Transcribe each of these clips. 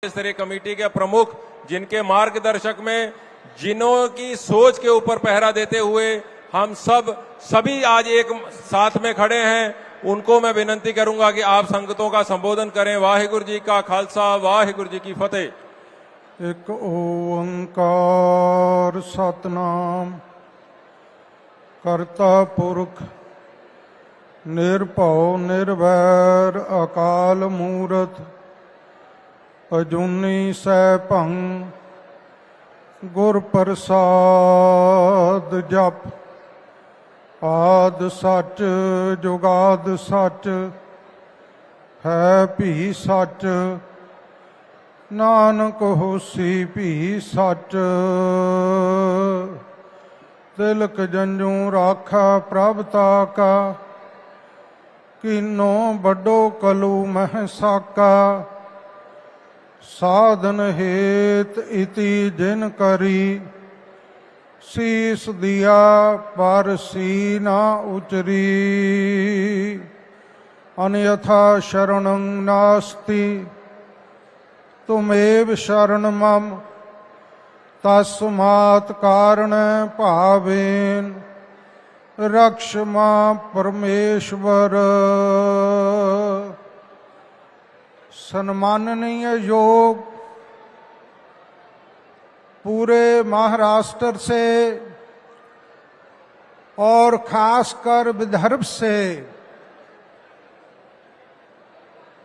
स्तरीय कमेटी के प्रमुख, जिनके मार्गदर्शक में, जिन्हों की सोच के ऊपर पहरा देते हुए हम सभी आज एक साथ में खड़े हैं, उनको मैं विनती करूंगा कि आप संगतों का संबोधन करें। वाहिगुरु जी का खालसा, वाहिगुरु जी की फतेह। एक ओंकार सतनाम करता पुरख निरभਉ निर्वैर अकाल मूरत अजूनी सैभं गुर प्रसाद जप। आद सच जुगाद सच है भी सच नानक होसी भी सच। तिलक जंजू राखा प्रभता का कीनो बड़ो कलू मह साका। साधन हेत इति जिन करी शीस दिया पर सी ना उचरी। अन्यथा शरणं नास्ति तुमेव शरण मम तस्मात् कारण भावेन रक्ष मां परमेश्वर। सम्माननीय योग पूरे महाराष्ट्र से और खासकर विदर्भ से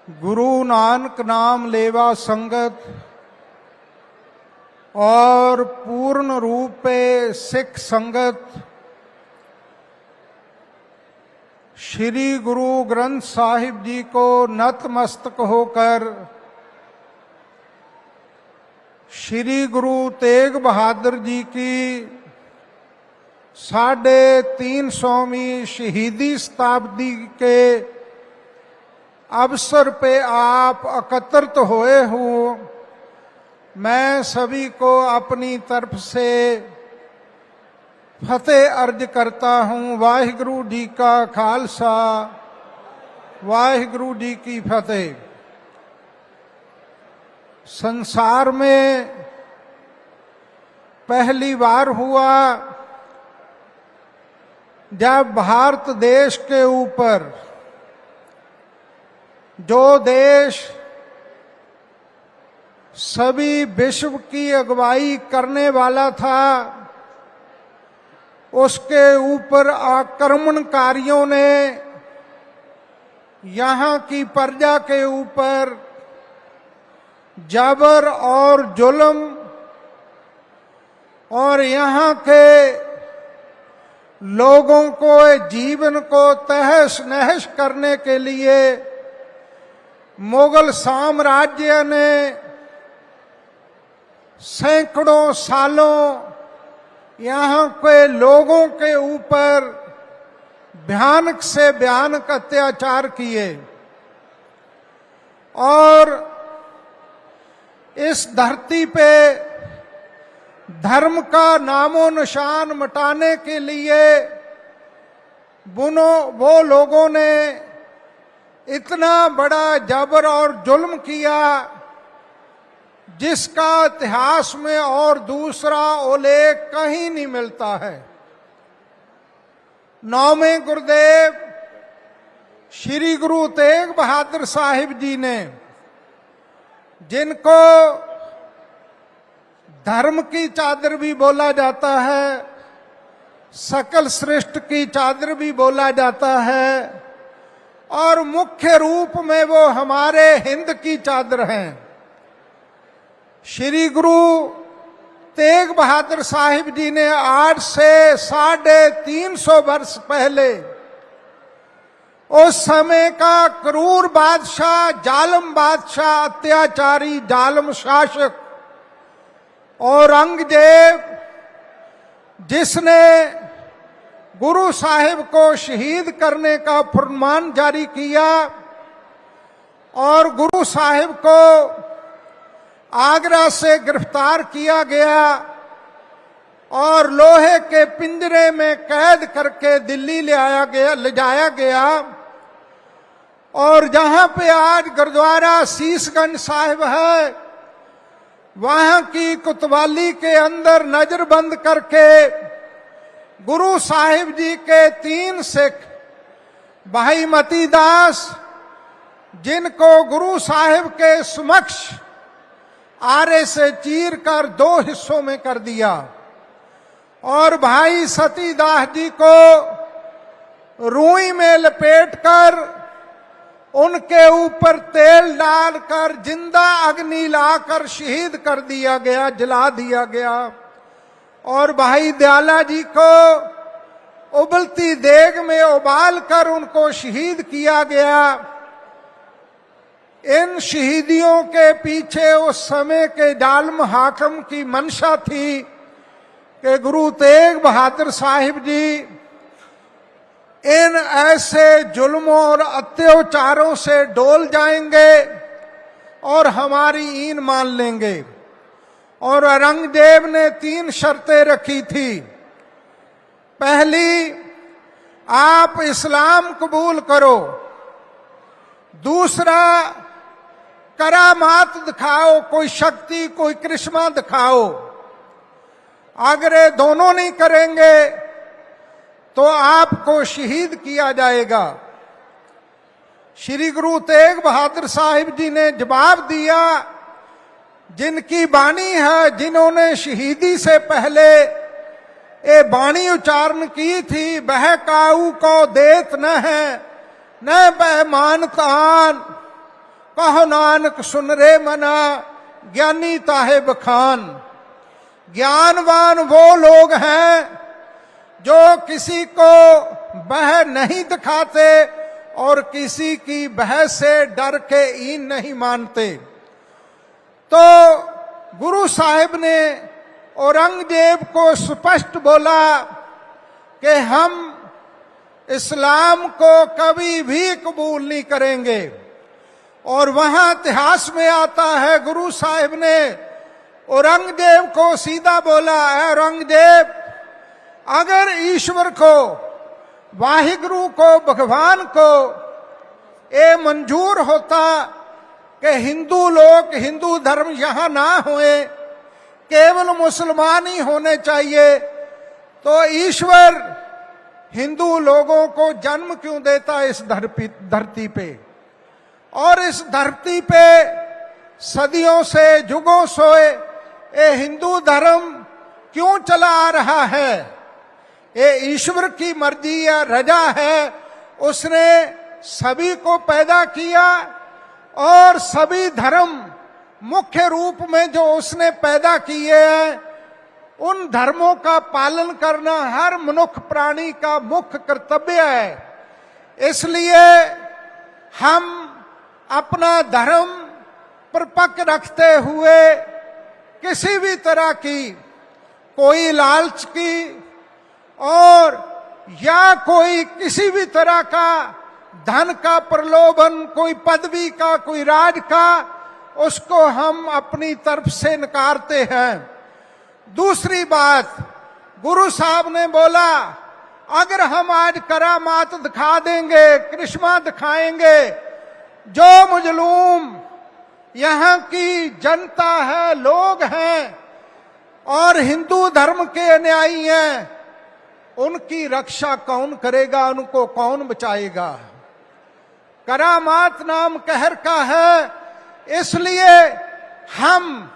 गुरु नानक नाम लेवा संगत और पूर्ण रूप पे सिख संगत श्री गुरु ग्रंथ साहिब जी को नतमस्तक होकर श्री गुरु तेग बहादुर जी की 350वीं शहीदी शताब्दी के अवसर पे आप एकत्रित हुए हो। मैं सभी को अपनी तरफ से फतेह अर्ज करता हूँ। वाहिगुरु जी का खालसा, वाहिगुरु जी की फतेह। संसार में पहली बार हुआ जब भारत देश के ऊपर, जो देश सभी विश्व की अगुवाई करने वाला था, उसके ऊपर आक्रमणकारियों ने यहाँ की प्रजा के ऊपर जबर और जुल्म और यहाँ के लोगों को जीवन को तहस नहस करने के लिए मुगल साम्राज्य ने सैकड़ों सालों यहाँ के लोगों के ऊपर भयानक से भयानक अत्याचार किए और इस धरती पे धर्म का नामो निशान मिटाने के लिए वो लोगों ने इतना बड़ा जबर और जुल्म किया जिसका इतिहास में और दूसरा उल्लेख कहीं नहीं मिलता है। नौवें गुरुदेव श्री गुरु तेग बहादुर साहिब जी ने, जिनको धर्म की चादर भी बोला जाता है, सकल श्रेष्ठ की चादर भी बोला जाता है, और मुख्य रूप में वो हमारे हिंद की चादर हैं। श्री गुरु तेग बहादुर साहिब जी ने आज से 350 वर्ष पहले उस समय का क्रूर बादशाह, जालिम बादशाह, अत्याचारी जालिम शासक औरंगजेब, जिसने गुरु साहिब को शहीद करने का फरमान जारी किया और गुरु साहिब को आगरा से गिरफ्तार किया गया और लोहे के पिंजरे में कैद करके दिल्ली ले जाया गया और जहां पे आज गुरुद्वारा शीशगंज साहिब है, वहां की कोतवाली के अंदर नजरबंद करके गुरु साहिब जी के 3 सिख भाई मती दास, जिनको गुरु साहिब के समक्ष आरे से चीर कर 2 हिस्सों में कर दिया, और भाई सतीदास जी को रुई में लपेटकर उनके ऊपर तेल डालकर जिंदा अग्नि लाकर शहीद कर दिया गया, जला दिया गया। और भाई दयाला जी को उबलती देग में उबाल कर उनको शहीद किया गया। इन शहीदियों के पीछे उस समय के जालिम हाकिम की मंशा थी कि गुरु तेग बहादुर साहिब जी इन ऐसे जुल्मों और अत्याचारों से डोल जाएंगे और हमारी ईन मान लेंगे। और औरंगजेब ने 3 शर्तें रखी थी। पहली, आप इस्लाम कबूल करो। दूसरा, करामात दिखाओ, कोई शक्ति कोई करिश्मा दिखाओ। अगर ये दोनों नहीं करेंगे तो आपको शहीद किया जाएगा। श्री गुरु तेग बहादुर साहिब जी ने जवाब दिया, जिनकी बाणी है, जिन्होंने शहीदी से पहले ये बाणी उच्चारण की थी, बह काऊ को देत न है न बह मानत आन, कहो नानक सुन रे मना ज्ञानी ताहे बखान। ज्ञानवान वो लोग हैं जो किसी को बह नहीं दिखाते और किसी की बह से डर के ईन नहीं मानते। तो गुरु साहिब ने औरंगजेब को स्पष्ट बोला कि हम इस्लाम को कभी भी कबूल नहीं करेंगे। और वहां इतिहास में आता है, गुरु साहिब ने औरंगजेब को सीधा बोला, औरंगजेब, अगर ईश्वर को, वाहिगुरु को, भगवान को ये मंजूर होता कि हिंदू लोग, हिंदू धर्म यहां ना होए, केवल मुसलमान ही होने चाहिए, तो ईश्वर हिंदू लोगों को जन्म क्यों देता इस धरती पे। और इस धरती पे सदियों से, जुगों से ये हिंदू धर्म क्यों चला आ रहा है। ये ईश्वर की मर्जी या रजा है। उसने सभी को पैदा किया और सभी धर्म मुख्य रूप में जो उसने पैदा किए हैं, उन धर्मों का पालन करना हर मनुष्य प्राणी का मुख्य कर्तव्य है। इसलिए हम अपना धर्म परिपक्व रखते हुए किसी भी तरह की, कोई लालच की और या कोई किसी भी तरह का धन का प्रलोभन, कोई पदवी का, कोई राज का, उसको हम अपनी तरफ से नकारते हैं। दूसरी बात, गुरु साहब ने बोला, अगर हम आज करामात दिखा देंगे, करिश्मा दिखाएंगे, जो मजलूम यहाँ की जनता है, लोग हैं और हिंदू धर्म के अनुयायी हैं, उनकी रक्षा कौन करेगा, उनको कौन बचाएगा। करामात नाम कहर का है, इसलिए हम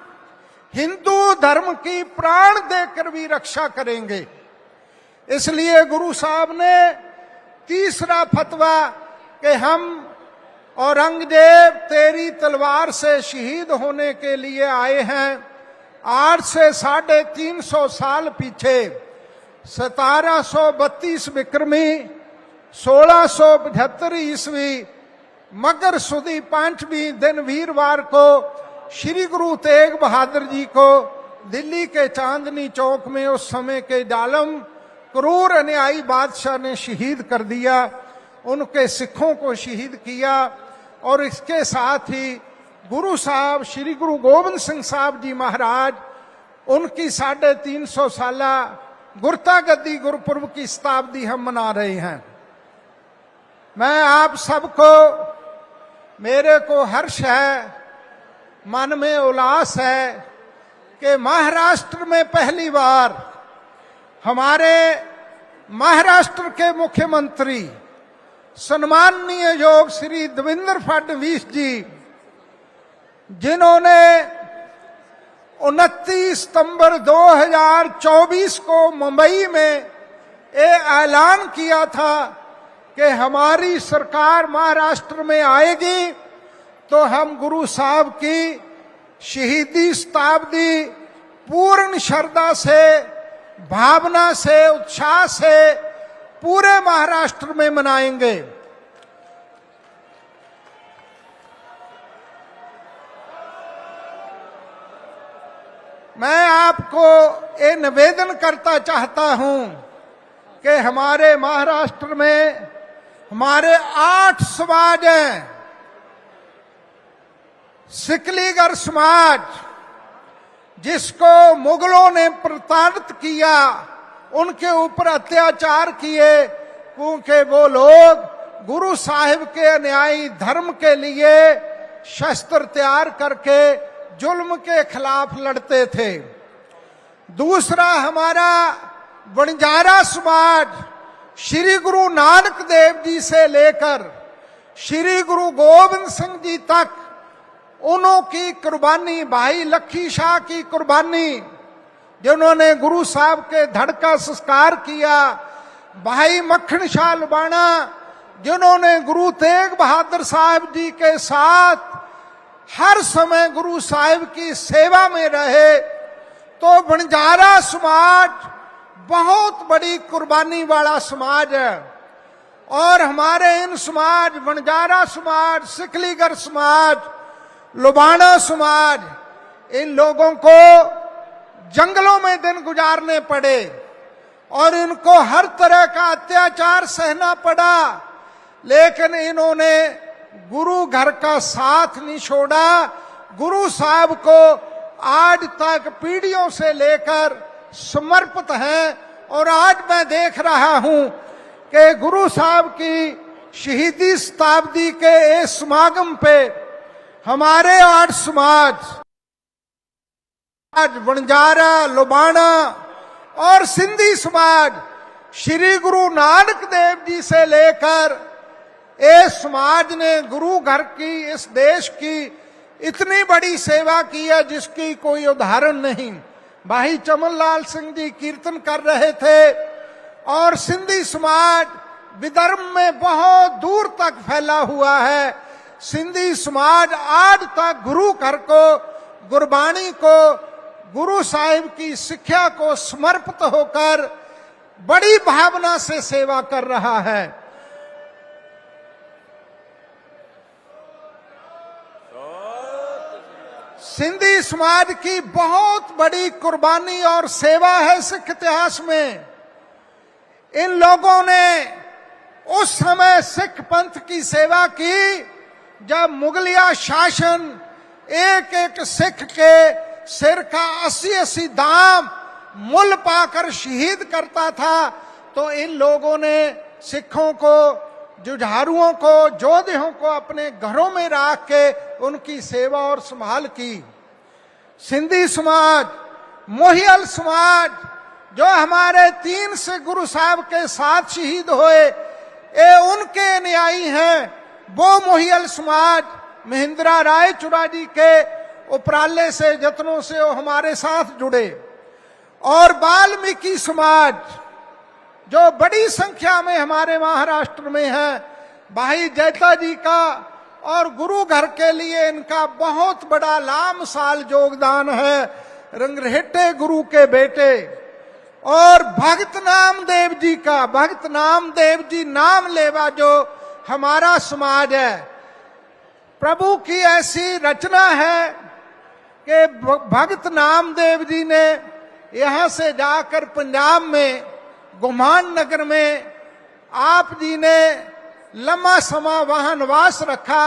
हिंदू धर्म की प्राण देकर भी रक्षा करेंगे। इसलिए गुरु साहब ने तीसरा फतवा कि हम औरंगजेब तेरी तलवार से शहीद होने के लिए आए हैं। आज से 350 साल पीछे 1732 विक्रमी 1675 ईस्वी मकर सुदी 5वीं दिन वीरवार को श्री गुरु तेग बहादुर जी को दिल्ली के चांदनी चौक में उस समय के जालिम क्रूर अन्यायी बादशाह ने शहीद कर दिया। उनके सिखों को शहीद किया। और इसके साथ ही गुरु साहब श्री गुरु गोविंद सिंह साहब जी महाराज, उनकी 350 साला गुरता गद्दी गुरुपुरब की शताब्दी हम मना रहे हैं। मैं आप सबको, मेरे को हर्ष है, मन में उल्लास है कि महाराष्ट्र में पहली बार हमारे महाराष्ट्र के मुख्यमंत्री सम्माननीय योग श्री देवेंद्र फडणवीस जी, जिन्होंने 29 सितंबर 2024 को मुंबई में ये ऐलान किया था कि हमारी सरकार महाराष्ट्र में आएगी तो हम गुरु साहब की शहीदी शताब्दी पूर्ण श्रद्धा से, भावना से, उत्साह से पूरे महाराष्ट्र में मनाएंगे। मैं आपको ये निवेदन करता चाहता हूं कि हमारे महाराष्ट्र में हमारे 8 समाज हैं। सिकलीगर समाज, जिसको मुगलों ने प्रताड़ित किया, उनके ऊपर अत्याचार किए, क्योंकि वो लोग गुरु साहिब के अनुयायी धर्म के लिए शस्त्र तैयार करके जुल्म के खिलाफ लड़ते थे। दूसरा हमारा बंजारा समाज, श्री गुरु नानक देव जी से लेकर श्री गुरु गोविंद सिंह जी तक उन्हों की कुर्बानी, भाई लखी शाह की कुर्बानी, जिन्होंने गुरु साहब के धड़ का संस्कार किया, भाई मक्खन शाह लुबाना, जिन्होंने गुरु तेग बहादुर साहब जी के साथ हर समय गुरु साहिब की सेवा में रहे। तो बंजारा समाज बहुत बड़ी कुर्बानी वाला समाज है। और हमारे इन समाज, बंजारा समाज, सिकलीगर समाज, लुबाना समाज, इन लोगों को जंगलों में दिन गुजारने पड़े और इनको हर तरह का अत्याचार सहना पड़ा, लेकिन इन्होंने गुरु घर का साथ नहीं छोड़ा। गुरु साहब को आज तक पीढ़ियों से लेकर समर्पित हैं। और आज मैं देख रहा हूं कि गुरु साहब की शहीदी शताब्दी के इस समागम पे हमारे 8 समाज, बंजारा, लुबाना और सिंधी समाज, श्री गुरु नानक देव जी से लेकर इस समाज ने गुरु घर की, इस देश की इतनी बड़ी सेवा की है जिसकी कोई उदाहरण नहीं। भाई चमन लाल सिंह जी कीर्तन कर रहे थे। और सिंधी समाज विदर्भ में बहुत दूर तक फैला हुआ है। सिंधी समाज आज तक गुरु घर को, गुरबाणी को, गुरु साहिब की शिक्षा को समर्पित होकर बड़ी भावना से सेवा कर रहा है। सिंधी समाज की बहुत बड़ी कुर्बानी और सेवा है सिख इतिहास में। इन लोगों ने उस समय सिख पंथ की सेवा की जब मुगलिया शासन एक एक सिख के सिर का 80-80 दाम मूल पाकर शहीद करता था। तो इन लोगों ने सिखों को, जुझारुओं को, जोधों को अपने घरों में रख के उनकी सेवा और संभाल की। सिंधी समाज, मोहियल समाज, जो हमारे 3 सिख गुरु साहब के साथ शहीद हुए, ये उनके अनुयायी हैं। वो मोहियल समाज महेंद्रा राय चुरा जी के उपराले से, जतनों से वो हमारे साथ जुड़े। और वाल्मीकि समाज, जो बड़ी संख्या में हमारे महाराष्ट्र में है, भाई जैता जी का और गुरु घर के लिए इनका बहुत बड़ा लामसाल योगदान है। रंगरेटे गुरु के बेटे। और भगत नामदेव जी का, भगत नामदेव जी नाम लेवा जो हमारा समाज है, प्रभु की ऐसी रचना है कि भगत नामदेव जी ने यहां से जाकर पंजाब में गुमान नगर में आप जी ने लंबा समय वहां निवास रखा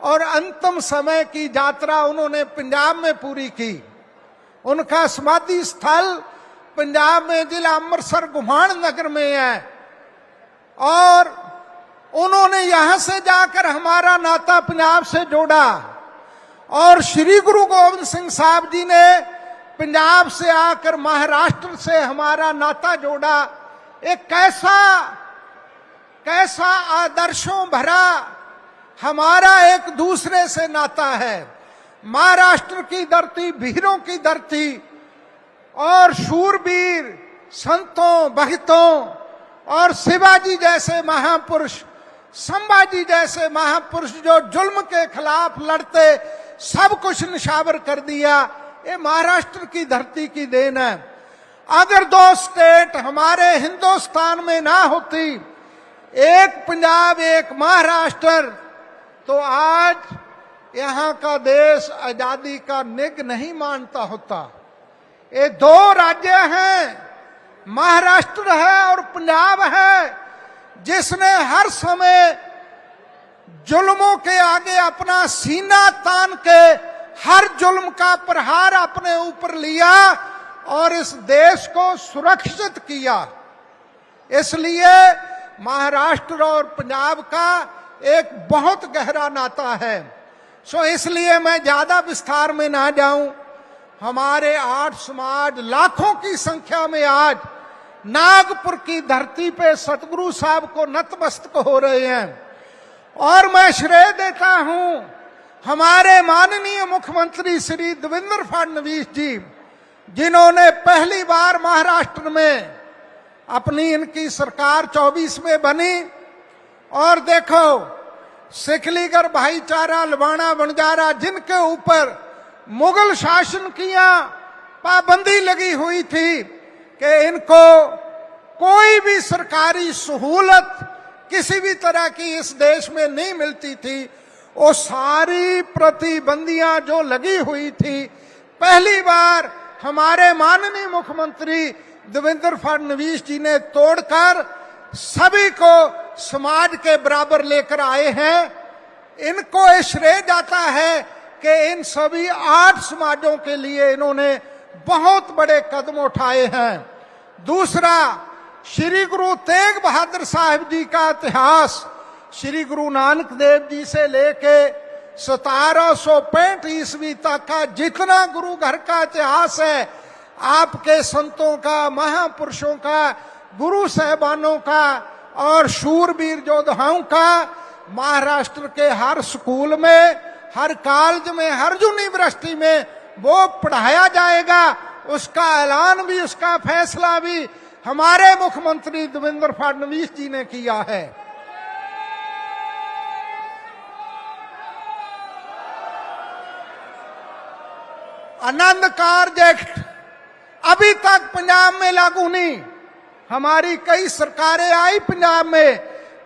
और अंतिम समय की यात्रा उन्होंने पंजाब में पूरी की। उनका समाधि स्थल पंजाब में जिला अमृतसर गुमान नगर में है। और उन्होंने यहां से जाकर हमारा नाता पंजाब से जोड़ा। और श्री गुरु गोविंद सिंह साहब जी ने पंजाब से आकर महाराष्ट्र से हमारा नाता जोड़ा, एक कैसा आदर्शों भरा हमारा एक दूसरे से नाता है। महाराष्ट्र की धरती वीरों की धरती और शूरवीर संतों भक्तों और शिवाजी जैसे महापुरुष, संभाजी जैसे महापुरुष जो जुल्म के खिलाफ लड़ते, सब कुछ निशावर कर दिया, ये महाराष्ट्र की धरती की देन है। अगर दो स्टेट हमारे हिंदुस्तान में ना होती, एक पंजाब एक महाराष्ट्र, तो आज यहाँ का देश आजादी का निग नहीं मानता होता। ये दो राज्य हैं, महाराष्ट्र है और पंजाब है, जिसने हर समय जुल्मों के आगे अपना सीना तान के हर जुल्म का प्रहार अपने ऊपर लिया और इस देश को सुरक्षित किया। इसलिए महाराष्ट्र और पंजाब का एक बहुत गहरा नाता है। सो इसलिए मैं ज्यादा विस्तार में ना जाऊं। हमारे 8 समाज लाखों की संख्या में आज नागपुर की धरती पे सतगुरु साहब को नतमस्तक हो रहे हैं, और मैं श्रेय देता हूं हमारे माननीय मुख्यमंत्री श्री देवेंद्र फडणवीस जी, जिन्होंने पहली बार महाराष्ट्र में अपनी इनकी सरकार 24 में बनी, और देखो सिखलीगर भाईचारा लबाना बंजारा जिनके ऊपर मुगल शासन किया पाबंदी लगी हुई थी कि इनको कोई भी सरकारी सहूलत किसी भी तरह की इस देश में नहीं मिलती थी, वो सारी प्रतिबंदियां जो लगी हुई थी पहली बार हमारे माननीय मुख्यमंत्री देवेंद्र फडणवीस जी ने तोड़कर सभी को समाज के बराबर लेकर आए हैं। इनको ये श्रेय जाता है कि इन सभी 8 समाजों के लिए इन्होंने बहुत बड़े कदम उठाए हैं। दूसरा, श्री गुरु तेग बहादुर साहिब जी का इतिहास श्री गुरु नानक देव जी से लेके 1765 ईस्वी तक का जितना गुरु घर का इतिहास है, आपके संतों का, महापुरुषों का, गुरु साहबानों का और शूरवीर योद्धाओं का महाराष्ट्र के हर स्कूल में, हर कॉलेज में, हर यूनिवर्सिटी में वो पढ़ाया जाएगा। उसका ऐलान भी, उसका फैसला भी हमारे मुख्यमंत्री देवेंद्र फडणवीस जी ने किया है। आनंद कार्ड एक्ट अभी तक पंजाब में लागू नहीं। हमारी कई सरकारें आई पंजाब में,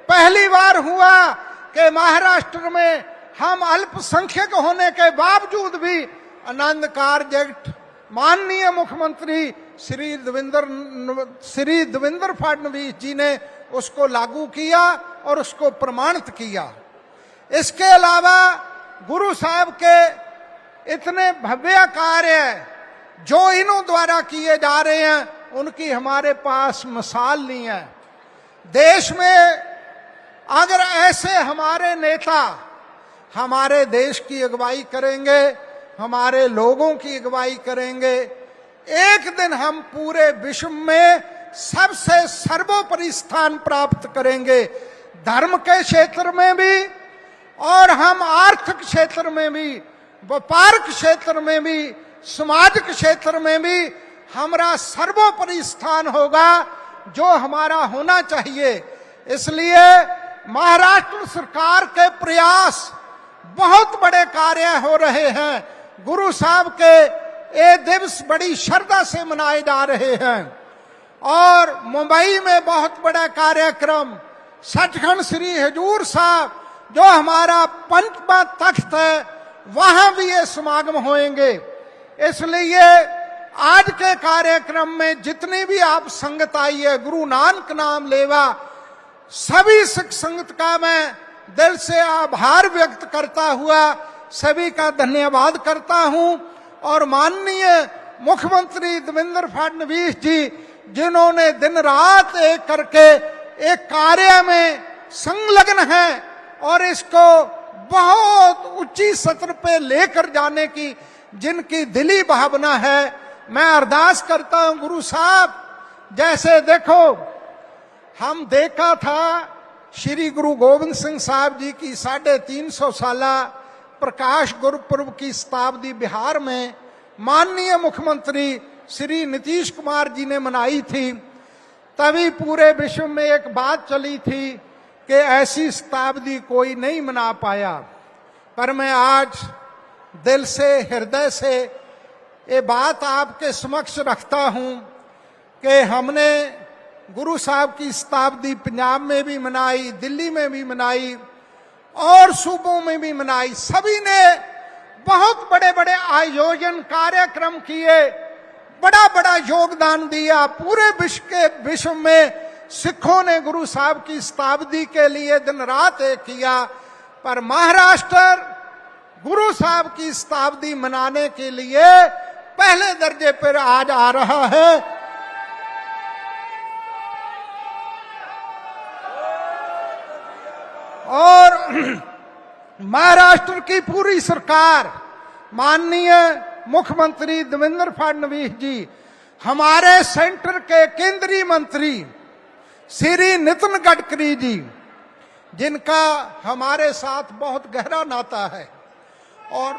पहली बार हुआ कि महाराष्ट्र में हम अल्पसंख्यक होने के बावजूद भी आनंद कार्ड एक्ट माननीय मुख्यमंत्री श्री देवेंद्र फडणवीस जी ने उसको लागू किया और उसको प्रमाणित किया। इसके अलावा गुरु साहब के इतने भव्य कार्य जो इन्हों द्वारा किए जा रहे हैं, उनकी हमारे पास मिसाल नहीं है। देश में अगर ऐसे हमारे नेता हमारे देश की अगुवाई करेंगे, हमारे लोगों की अगुवाई करेंगे, एक दिन हम पूरे विश्व में सबसे सर्वोपरि स्थान प्राप्त करेंगे। धर्म के क्षेत्र में भी और हम आर्थिक क्षेत्र में भी, व्यापारिक क्षेत्र में भी, समाज के क्षेत्र में भी हमारा सर्वोपरि स्थान होगा जो हमारा होना चाहिए। इसलिए महाराष्ट्र सरकार के प्रयास, बहुत बड़े कार्य हो रहे हैं। गुरु साहब के ये दिवस बड़ी श्रद्धा से मनाए जा रहे हैं। और मुंबई में बहुत बड़ा कार्यक्रम, सचखंड श्री हजूर साहब जो हमारा पंचमा तख्त है, वहां भी ये समागम होंगे। इसलिए आज के कार्यक्रम में जितनी भी आप संगत आई है, गुरु नानक नाम लेवा, सभी सिख संगत का मैं दिल से आभार व्यक्त करता हुआ सभी का धन्यवाद करता हूं। और माननीय मुख्यमंत्री देवेंद्र फडणवीस जी, जिन्होंने दिन रात एक करके एक कार्य में संलग्न है और इसको बहुत ऊंची सत्र पे लेकर जाने की जिनकी दिली भावना है, मैं अरदास करता हूं गुरु साहब, जैसे देखो हम देखा था श्री गुरु गोविंद सिंह साहब जी की 350 साला प्रकाश गुरुपुरब की शताब्दी बिहार में माननीय मुख्यमंत्री श्री नीतीश कुमार जी ने मनाई थी। तभी पूरे विश्व में एक बात चली थी कि ऐसी शताब्दी कोई नहीं मना पाया। पर मैं आज दिल से, हृदय से ये बात आपके समक्ष रखता हूं कि हमने गुरु साहब की शताब्दी पंजाब में भी मनाई, दिल्ली में भी मनाई और सूबों में भी मनाई। सभी ने बहुत बड़े बड़े आयोजन, कार्यक्रम किए, बड़ा बड़ा योगदान दिया। पूरे विश्व में सिखों ने गुरु साहब की शताब्दी के लिए दिन रात एक किया। पर महाराष्ट्र गुरु साहब की शताब्दी मनाने के लिए पहले दर्जे पर आज आ रहा है। और महाराष्ट्र की पूरी सरकार, माननीय मुख्यमंत्री देवेंद्र फडणवीस जी, हमारे सेंटर के केंद्रीय मंत्री श्री नितिन गडकरी जी, जिनका हमारे साथ बहुत गहरा नाता है और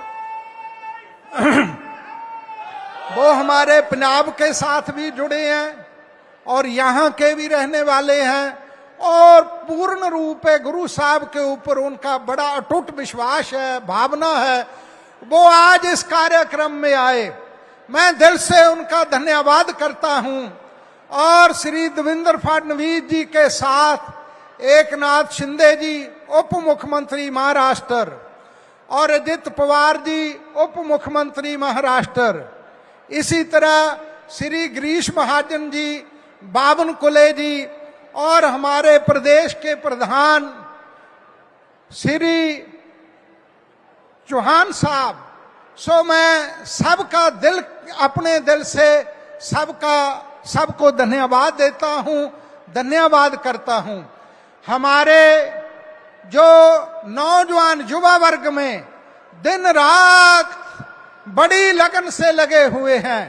वो हमारे पंजाब के साथ भी जुड़े हैं और यहाँ के भी रहने वाले हैं और पूर्ण रूप है गुरु साहब के ऊपर उनका बड़ा अटूट विश्वास है, भावना है। वो आज इस कार्यक्रम में आए, मैं दिल से उनका धन्यवाद करता हूं। और श्री देवेंद्र फडणवीस जी के साथ एकनाथ शिंदे जी उप मुख्यमंत्री महाराष्ट्र और अजित पवार जी उप मुख्यमंत्री महाराष्ट्र, इसी तरह श्री गिरीश महाजन जी, बावनकुले जी और हमारे प्रदेश के प्रधान श्री चौहान साहब। सो मैं सबका दिल, अपने दिल से सबको धन्यवाद देता हूं, धन्यवाद करता हूं। हमारे जो नौजवान युवा वर्ग में दिन रात बड़ी लगन से लगे हुए हैं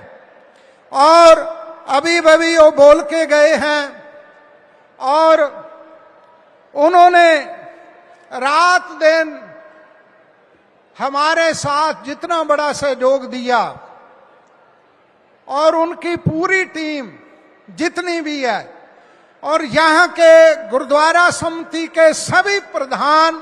और अभी वो बोल के गए हैं और उन्होंने रात दिन हमारे साथ जितना बड़ा सहयोग दिया और उनकी पूरी टीम जितनी भी है और यहाँ के गुरुद्वारा समिति के सभी प्रधान,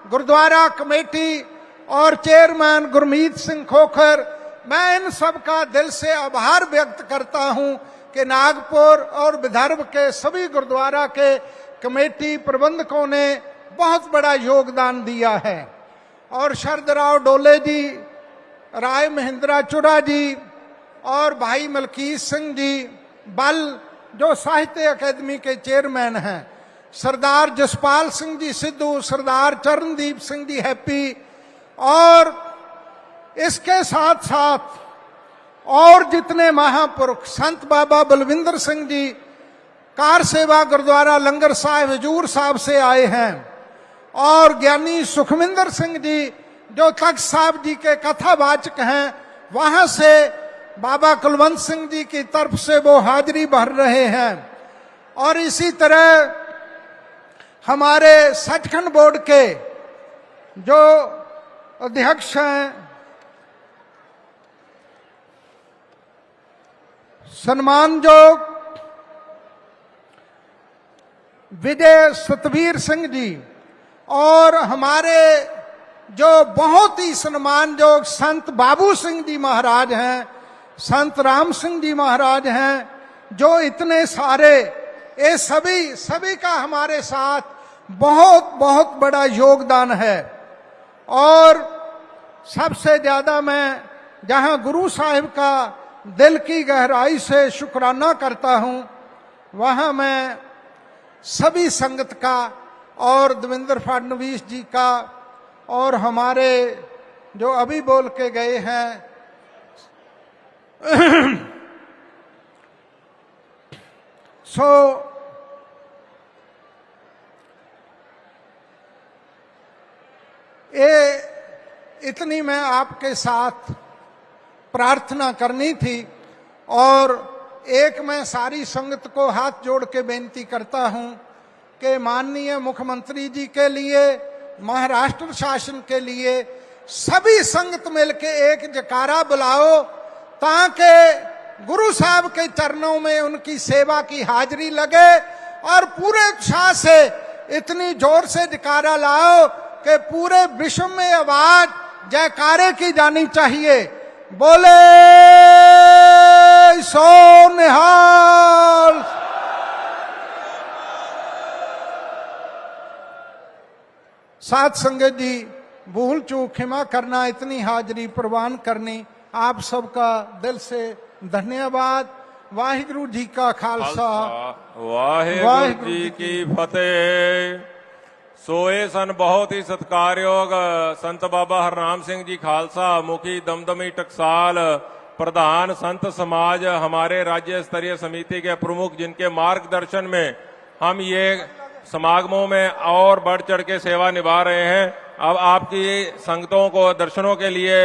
गुरुद्वारा कमेटी और चेयरमैन गुरमीत सिंह खोखर, मैं इन सब का दिल से आभार व्यक्त करता हूं कि नागपुर और विदर्भ के सभी गुरुद्वारा के कमेटी प्रबंधकों ने बहुत बड़ा योगदान दिया है। और शरदराव डोले जी, राय महेंद्रा चुरा जी और भाई मलकीत सिंह जी बल, जो साहित्य अकादमी के चेयरमैन हैं, सरदार जसपाल सिंह जी सिद्धू, सरदार चरणदीप सिंह जी हैप्पी, और इसके साथ साथ और जितने महापुरुष, संत बाबा बलविंदर सिंह जी कार सेवा गुरुद्वारा लंगर साहिब हजूर साहब से आए हैं और ज्ञानी सुखविंदर सिंह जी जो तख्त साहब जी के कथावाचक हैं, वहां से बाबा कुलवंत सिंह जी की तरफ से वो हाजिरी भर रहे हैं। और इसी तरह हमारे सचखंड बोर्ड के जो अध्यक्ष हैं सम्मानजोग विजय सतवीर सिंह जी और हमारे जो बहुत ही सम्मानजोग संत बाबू सिंह जी महाराज हैं, संत राम सिंह जी महाराज हैं, जो इतने सारे, ये सभी का हमारे साथ बहुत बहुत बड़ा योगदान है। और सबसे ज्यादा मैं जहां गुरु साहिब का दिल की गहराई से शुक्राना करता हूं, वहां मैं सभी संगत का और देवेंद्र फडणवीस जी का और हमारे जो अभी बोल के गए हैं ये इतनी मैं आपके साथ प्रार्थना करनी थी। और एक मैं सारी संगत को हाथ जोड़ के बेनती करता हूं कि माननीय मुख्यमंत्री जी के लिए, महाराष्ट्र शासन के लिए सभी संगत मिलके एक जयकारा बुलाओ, ताकि गुरु साहब के चरणों में उनकी सेवा की हाजिरी लगे और पूरे उत्साह से इतनी जोर से जयकारा लाओ कि पूरे विश्व में आवाज जयकारे की जानी चाहिए। बोले सो निहाल। साथ संगत जी, भूल चूक क्षमा करना, इतनी हाजिरी प्रवान करनी, आप सबका दिल से धन्यवाद। वाहिगुरु जी का खालसा, वाहिगुरु जी की फतेह। सोए सन बहुत ही सत्कारयोग संत बाबा हरनाम सिंह जी खालसा, मुखी दमदमी टकसाल, प्रधान संत समाज, हमारे राज्य स्तरीय समिति के प्रमुख, जिनके मार्गदर्शन में हम ये समागमों में और बढ़ चढ़ के सेवा निभा रहे हैं। अब आपकी संगतों को दर्शनों के लिए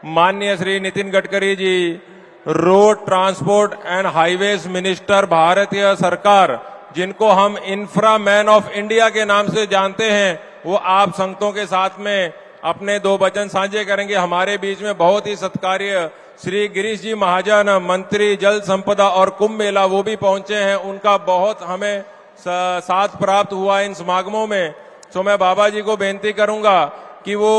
माननीय Shri Nitin Gadkari ji, road transport and highways minister भारतीय सरकार, जिनको हम इंफ्रा मैन ऑफ इंडिया के नाम से जानते हैं, वो आप संगतों के साथ में अपने दो वचन साझे करेंगे। हमारे बीच में बहुत ही सत्कार्य श्री गिरीश जी महाजन, मंत्री जल संपदा और कुंभ मेला, वो भी पहुंचे हैं। उनका बहुत हमें साथ प्राप्त हुआ इन समागमों में। तो मैं बाबा जी को बेनती करूंगा कि वो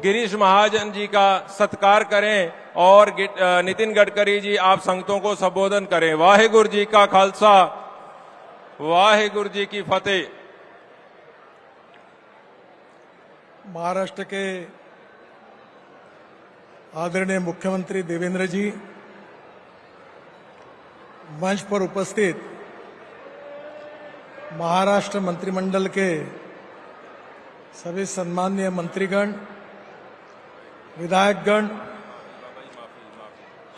गिरीश महाजन जी का सत्कार करें और नितिन गडकरी जी आप संगतों को संबोधन करें। वाहिगुरु जी का खालसा, वाहिगुरु जी की फतेह। महाराष्ट्र के आदरणीय मुख्यमंत्री देवेंद्र जी, मंच पर उपस्थित महाराष्ट्र मंत्रिमंडल के सभी सम्माननीय मंत्रीगण, विधायकगण,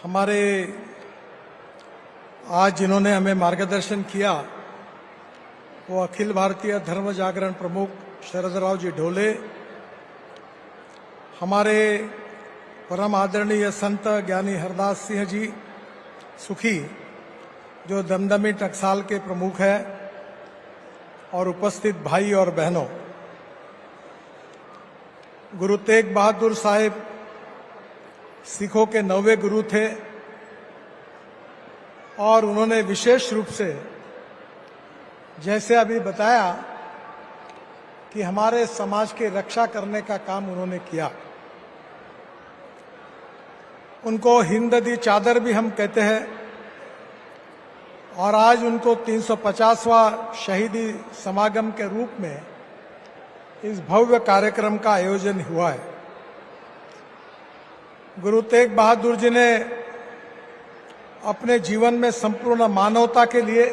हमारे आज जिन्होंने हमें मार्गदर्शन किया वो अखिल भारतीय धर्म जागरण प्रमुख शरदराव जी ढोले, हमारे परम आदरणीय संत ज्ञानी हरदास सिंह जी सुखी, जो दमदमी टकसाल के प्रमुख है, और उपस्थित भाई और बहनों, गुरु तेग बहादुर साहिब सिखों के 9वें गुरु थे और उन्होंने विशेष रूप से, जैसे अभी बताया, कि हमारे समाज की रक्षा करने का काम उन्होंने किया। उनको हिंद दी चादर भी हम कहते हैं और आज उनको 350वां शहीदी समागम के रूप में इस भव्य कार्यक्रम का आयोजन हुआ है। गुरु तेग बहादुर जी ने अपने जीवन में संपूर्ण मानवता के लिए,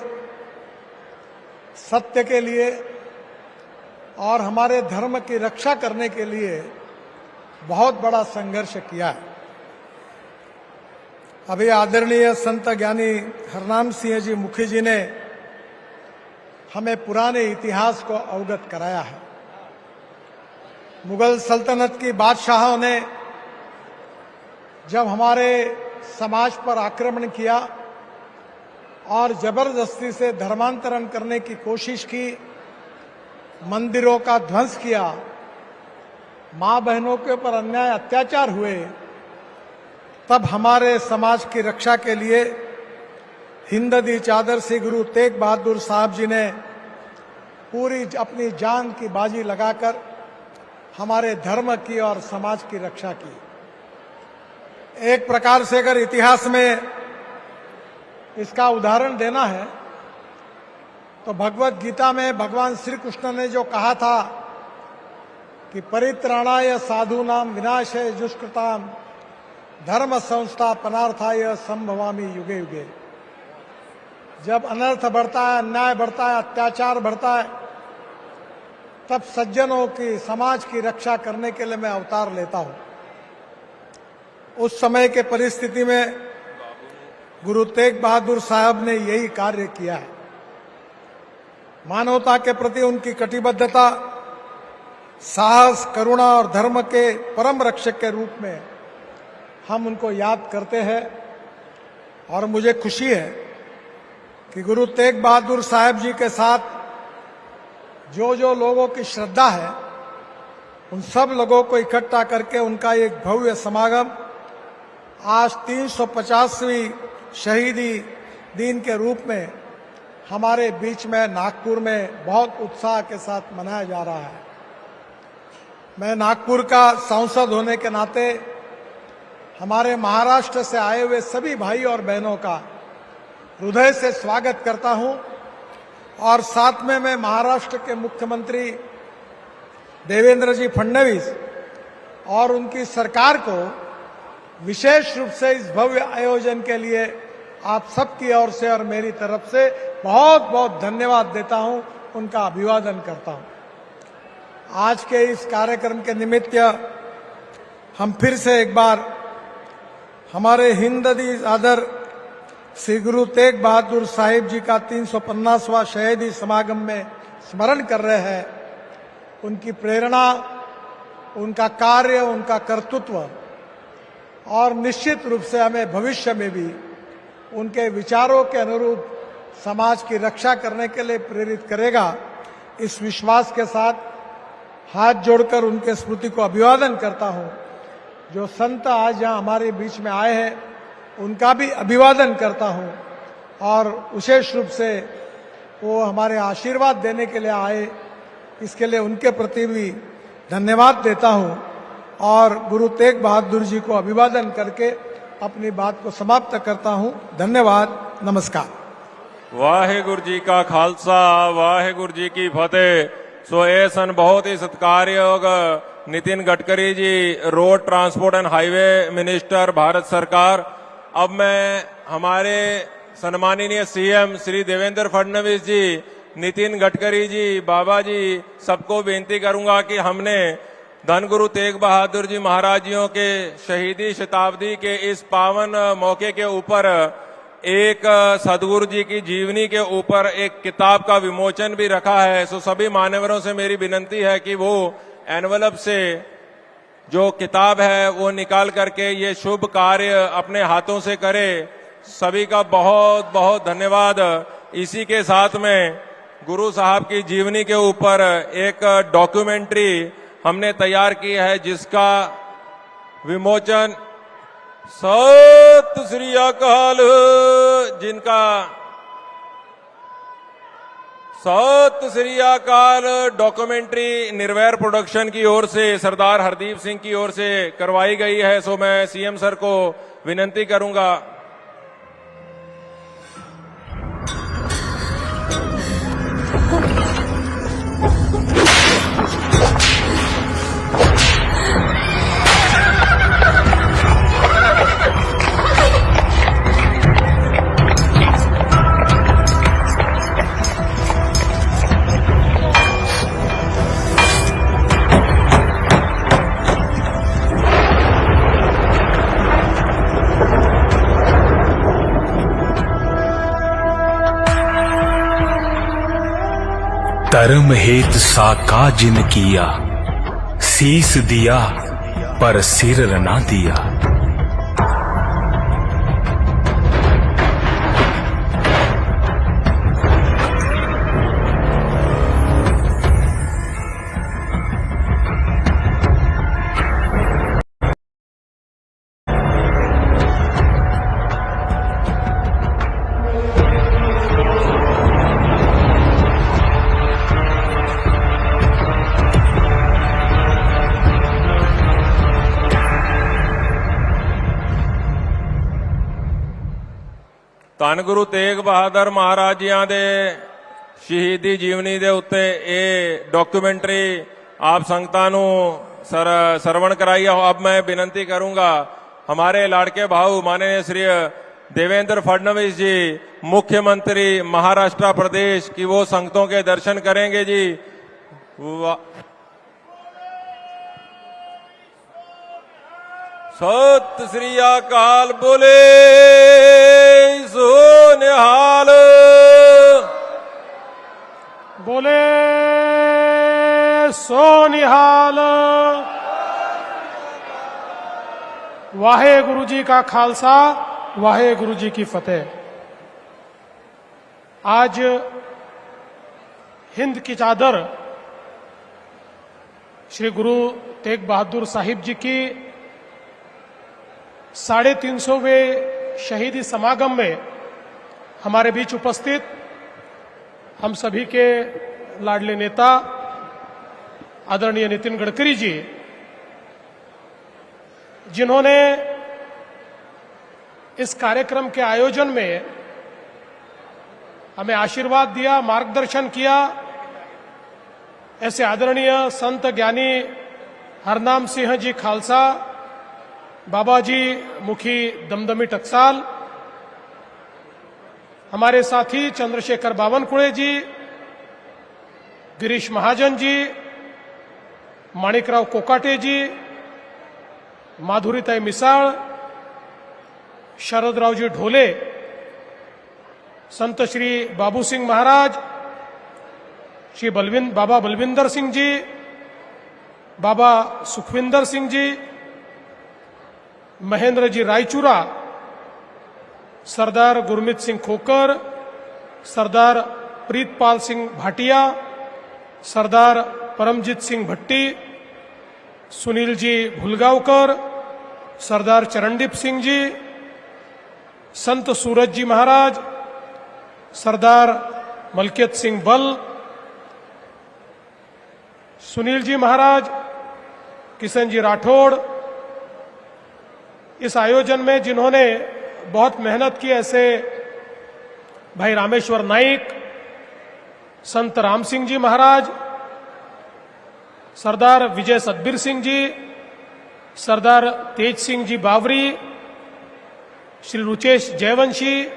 सत्य के लिए और हमारे धर्म की रक्षा करने के लिए बहुत बड़ा संघर्ष किया है। अभी आदरणीय संत ज्ञानी हरनाम सिंह जी मुखी जी ने हमें पुराने इतिहास को अवगत कराया है। मुगल सल्तनत की बादशाहों ने जब हमारे समाज पर आक्रमण किया और जबरदस्ती से धर्मांतरण करने की कोशिश की, मंदिरों का ध्वंस किया, मां बहनों के ऊपर अन्याय अत्याचार हुए, तब हमारे समाज की रक्षा के लिए हिंद दी चादर से गुरु तेग बहादुर साहब जी ने पूरी अपनी जान की बाजी लगाकर हमारे धर्म की और समाज की रक्षा की। एक प्रकार से अगर इतिहास में इसका उदाहरण देना है तो भगवत गीता में भगवान श्री कृष्ण ने जो कहा था कि परित्राणाय साधूनाम विनाशाय दुष्कृताम धर्म संस्थापनार्थाय संभवामि युगे युगे। जब अनर्थ बढ़ता है, अन्याय बढ़ता है, अत्याचार बढ़ता है, तब सज्जनों की, समाज की रक्षा करने के लिए मैं अवतार लेता हूं। उस समय के परिस्थिति में गुरु तेग बहादुर साहब ने यही कार्य किया है। मानवता के प्रति उनकी कटिबद्धता, साहस, करुणा और धर्म के परम रक्षक के रूप में हम उनको याद करते हैं और मुझे खुशी है कि गुरु तेग बहादुर साहब जी के साथ जो जो लोगों की श्रद्धा है उन सब लोगों को इकट्ठा करके उनका एक भव्य समागम आज 350वीं शहीदी दिन के रूप में हमारे बीच में नागपुर में बहुत उत्साह के साथ मनाया जा रहा है। मैं नागपुर का सांसद होने के नाते हमारे महाराष्ट्र से आए हुए सभी भाई और बहनों का हृदय से स्वागत करता हूं और साथ में मैं महाराष्ट्र के मुख्यमंत्री देवेंद्र जी फडणवीस और उनकी सरकार को विशेष रूप से इस भव्य आयोजन के लिए आप सबकी ओर से और मेरी तरफ से बहुत बहुत धन्यवाद देता हूं, उनका अभिवादन करता हूं। आज के इस कार्यक्रम के निमित्त हम फिर से एक बार हमारे हिंद दी आदर श्री गुरु तेग बहादुर साहिब जी का 350वां शहीदी समागम में स्मरण कर रहे हैं। उनकी प्रेरणा, उनका कार्य, उनका कर्तृत्व और निश्चित रूप से हमें भविष्य में भी उनके विचारों के अनुरूप समाज की रक्षा करने के लिए प्रेरित करेगा। इस विश्वास के साथ हाथ जोड़कर उनके स्मृति को अभिवादन करता हूं। जो संत आज यहाँ हमारे बीच में आए हैं उनका भी अभिवादन करता हूं और विशेष रूप से वो हमारे आशीर्वाद देने के लिए आए, इसके लिए उनके प्रति भी धन्यवाद देता हूं और गुरु तेग बहादुर जी को अभिवादन करके अपनी बात को समाप्त करता हूं। धन्यवाद, नमस्कार। वाहेगुरु जी का खालसा, वाहेगुरु जी की फतेह। सो ये सन बहुत ही सत्कारयोग Nitin Gadkari ji, road transport and highway minister, Bharat सरकार। अब मैं हमारे सम्माननीय सीएम श्री देवेंद्र फडणवीस जी, नितिन गडकरी जी, बाबा जी सबको बेनती करूंगा कि हमने धन गुरु तेग बहादुर जी महाराज जियों के शहीदी शताब्दी के इस पावन मौके के ऊपर एक सदगुरु जी की जीवनी के ऊपर एक किताब का विमोचन भी रखा है। सो सभी मान्यवरों से मेरी विनंती है कि वो एनवलप से जो किताब है वो निकाल करके ये शुभ कार्य अपने हाथों से करे। सभी का बहुत बहुत धन्यवाद। इसी के साथ में गुरु साहब की जीवनी के ऊपर एक डॉक्यूमेंट्री हमने तैयार की है जिसका विमोचन सत श्री अकाल, जिनका सत श्री अकाल डॉक्यूमेंट्री निर्वैर प्रोडक्शन की ओर से सरदार हरदीप सिंह की ओर से करवाई गई है। सो मैं सीएम सर को विनंती करूंगा। धर्म हेत साका जिन किया, शीस दिया पर सिर न दिया। ਧੰਨ ਗੁਰੂ ਤੇਗ ਬਹਾਦਰ ਮਹਾਰਾਜ ਜੀਆਂ ਦੇ ਸ਼ਹੀਦੀ ਜੀਵਨੀ ਦੇ ਉੱਤੇ ਇਹ ਡਾਕੂਮੈਂਟਰੀ आप संगतां ਨੂੰ श्रवण कराई है। अब मैं विनंती करूंगा हमारे लाड़के भाऊ माननीय श्री देवेंद्र फडणवीस जी, मुख्यमंत्री महाराष्ट्र प्रदेश की, वो संगतों के दर्शन करेंगे जी। सत श्री अकाल, बोले सो निहाल, बोले सो निहाल। वाहे गुरु जी का खालसा, वाहे गुरु जी की फतेह। आज हिंद की चादर श्री गुरु तेग बहादुर साहिब जी की 350वें शहीदी समागम में हमारे बीच उपस्थित हम सभी के लाडले नेता आदरणीय नितिन गडकरी जी, जिन्होंने इस कार्यक्रम के आयोजन में हमें आशीर्वाद दिया, मार्गदर्शन किया, ऐसे आदरणीय संत ज्ञानी हरनाम सिंह जी खालसा, बाबा जी मुखी दमदमी टकसाल, हमारे साथी चंद्रशेखर बावनकुळे जी, गिरीश महाजन जी, माणिकराव कोकाटे जी, माधुरीताई मिसाळ, शरदरावजी ढोले, संत श्री बाबू सिंह महाराज, श्री बाबा बलविंदर सिंह जी, बाबा सुखविंदर सिंह जी, महेंद्र जी रायचूरा, सरदार गुरमीत सिंह खोकर, सरदार प्रीतपाल सिंह भाटिया, सरदार परमजीत सिंह भट्टी, सुनील जी भुलगावकर, सरदार चरणदीप सिंह जी, संत सूरज जी महाराज, सरदार मलकियत सिंह बल, सुनील जी महाराज, किशन जी राठौड़, इस आयोजन में जिन्होंने बहुत मेहनत की, ऐसे भाई रामेश्वर नाइक, संत राम सिंह जी महाराज, सरदार विजय सतबीर सिंह जी, सरदार तेज सिंह जी बावरी, श्री रुचेश जयवंशी,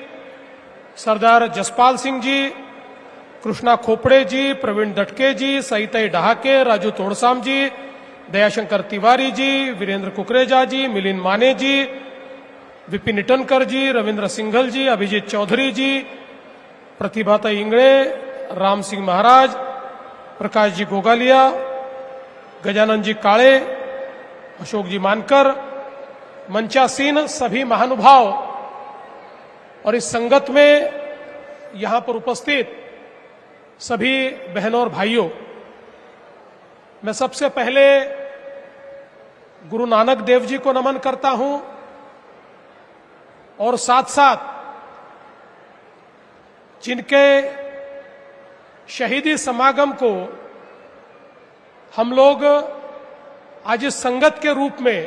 सरदार जसपाल सिंह जी, कृष्णा खोपड़े जी, प्रवीण दटके जी, सईताई डहाके, राजू तोड़साम जी, दयाशंकर तिवारी जी, वीरेंद्र कुकरेजा जी, मिलिंद माने जी, विपिन इटनकर जी, रविंद्र सिंघल जी, अभिजीत चौधरी जी, प्रतिभाताई इंगड़े, राम सिंह महाराज, प्रकाश जी गोगालिया, गजानन जी काळे, अशोक जी मानकर, मंचासीन सभी महानुभाव और इस संगत में यहां पर उपस्थित सभी बहनों और भाइयों, मैं सबसे पहले गुरु नानक देव जी को नमन करता हूं और साथ साथ जिनके शहीदी समागम को हम लोग आज इस संगत के रूप में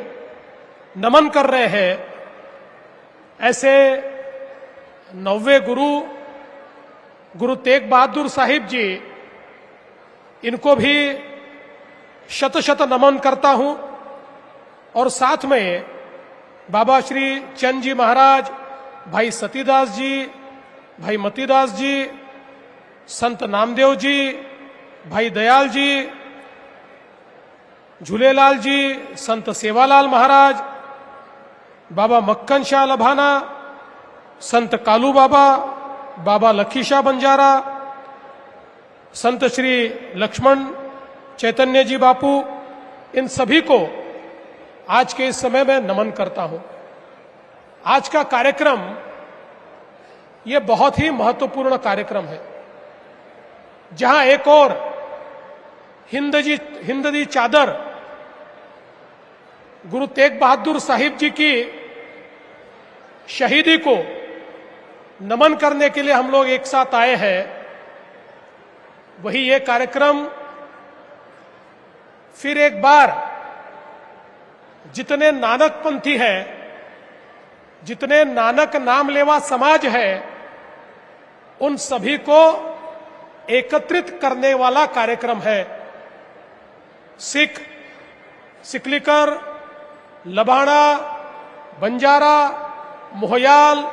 नमन कर रहे हैं, ऐसे 90वें गुरु तेग बहादुर साहिब जी, इनको भी शत शत नमन करता हूं और साथ में बाबा श्री चंद जी महाराज, भाई सतीदास जी, भाई मतीदास जी, संत नामदेव जी, भाई दयाल जी, झूलेलाल जी, संत सेवालाल महाराज, बाबा मक्खन शाह लभाना, संत कालू बाबा, बाबा लखीशाह बंजारा, संत श्री लक्ष्मण चैतन्य जी बापू, इन सभी को आज के इस समय में नमन करता हूं। आज का कार्यक्रम ये बहुत ही महत्वपूर्ण कार्यक्रम है, जहां एक और हिंदजी चादर गुरु तेग बहादुर साहिब जी की शहीदी को नमन करने के लिए हम लोग एक साथ आए हैं, वही ये कार्यक्रम फिर एक बार जितने नानकपंथी हैं, जितने नानक नाम लेवा समाज है, उन सभी को एकत्रित करने वाला कार्यक्रम है। सिख, सिकलीकर, लबाणा, बंजारा, मोहयाल,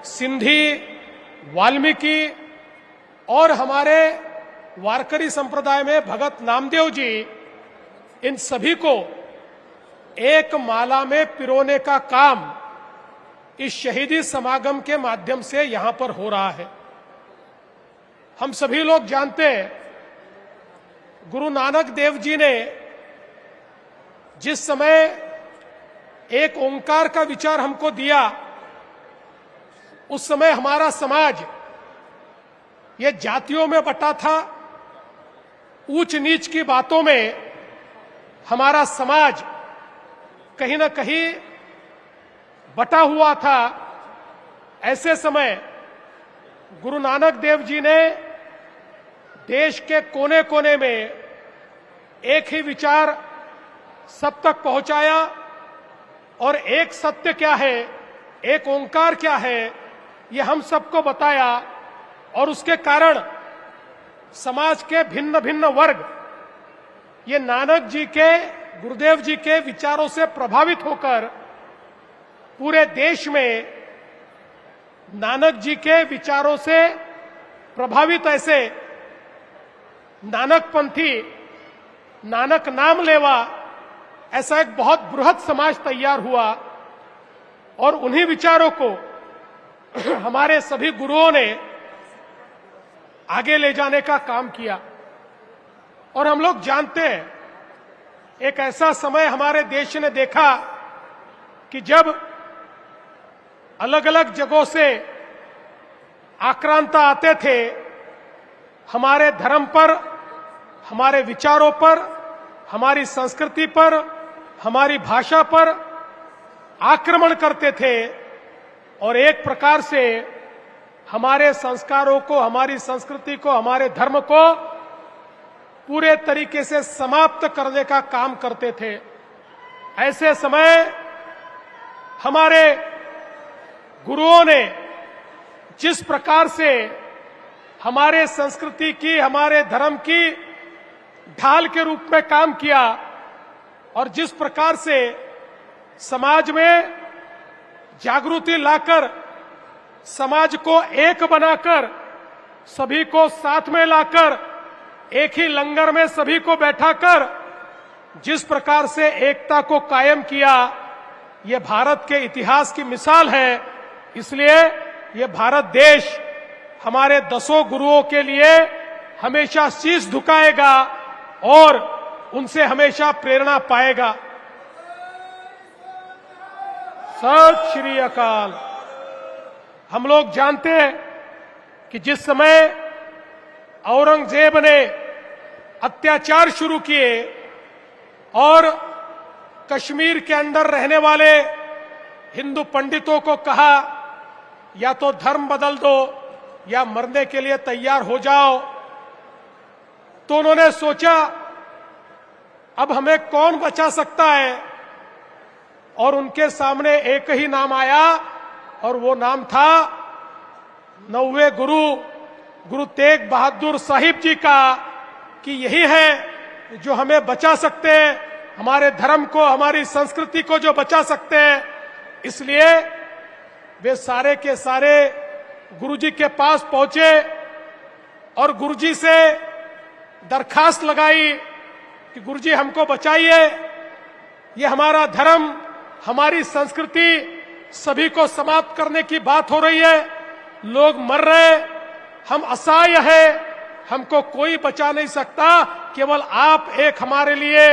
सिंधी, वाल्मीकि और हमारे वारकरी संप्रदाय में भगत नामदेव जी, इन सभी को एक माला में पिरोने का काम इस शहीदी समागम के माध्यम से यहां पर हो रहा है। हम सभी लोग जानते हैं, गुरु नानक देव जी ने जिस समय एक ओंकार का विचार हमको दिया उस समय हमारा समाज ये जातियों में बटा था, ऊंच नीच की बातों में हमारा समाज कहीं ना कहीं बटा हुआ था। ऐसे समय गुरु नानक देव जी ने देश के कोने कोने में एक ही विचार सब तक पहुंचाया, और एक सत्य क्या है, एक ओंकार क्या है, ये हम सबको बताया। और उसके कारण समाज के भिन्न भिन्न वर्ग ये नानक जी के, गुरुदेव जी के विचारों से प्रभावित होकर पूरे देश में नानक जी के विचारों से प्रभावित ऐसे नानकपंथी, नानक नाम लेवा, ऐसा एक बहुत बृहद समाज तैयार हुआ। और उन्हीं विचारों को हमारे सभी गुरुओं ने आगे ले जाने का काम किया। और हम लोग जानते हैं, एक ऐसा समय हमारे देश ने देखा कि जब अलग अलग जगहों से आक्रांता आते थे, हमारे धर्म पर, हमारे विचारों पर, हमारी संस्कृति पर, हमारी भाषा पर आक्रमण करते थे, और एक प्रकार से हमारे संस्कारों को, हमारी संस्कृति को, हमारे धर्म को पूरे तरीके से समाप्त करने का काम करते थे। ऐसे समय हमारे गुरुओं ने जिस प्रकार से हमारे संस्कृति की, हमारे धर्म की ढाल के रूप में काम किया, और जिस प्रकार से समाज में जागृति लाकर, समाज को एक बनाकर, सभी को साथ में लाकर, एक ही लंगर में सभी को बैठाकर जिस प्रकार से एकता को कायम किया, ये भारत के इतिहास की मिसाल है। इसलिए ये भारत देश हमारे 10 गुरुओं के लिए हमेशा शीश झुकाएगा और उनसे हमेशा प्रेरणा पाएगा। सत श्री अकाल। हम लोग जानते हैं कि जिस समय औरंगजेब ने अत्याचार शुरू किए और कश्मीर के अंदर रहने वाले हिंदू पंडितों को कहा, या तो धर्म बदल दो या मरने के लिए तैयार हो जाओ, तो उन्होंने सोचा अब हमें कौन बचा सकता है, और उनके सामने एक ही नाम आया, और वो नाम था 9वें गुरु तेग बहादुर साहिब जी का, कि यही है जो हमें बचा सकते हैं, हमारे धर्म को, हमारी संस्कृति को जो बचा सकते हैं। इसलिए वे सारे के सारे गुरुजी के पास पहुंचे और गुरुजी से दरखास्त लगाई कि गुरुजी हमको बचाइए, ये हमारा धर्म, हमारी संस्कृति सभी को समाप्त करने की बात हो रही है, लोग मर रहे, हम असहाय हैं, हमको कोई बचा नहीं सकता, केवल आप एक हमारे लिए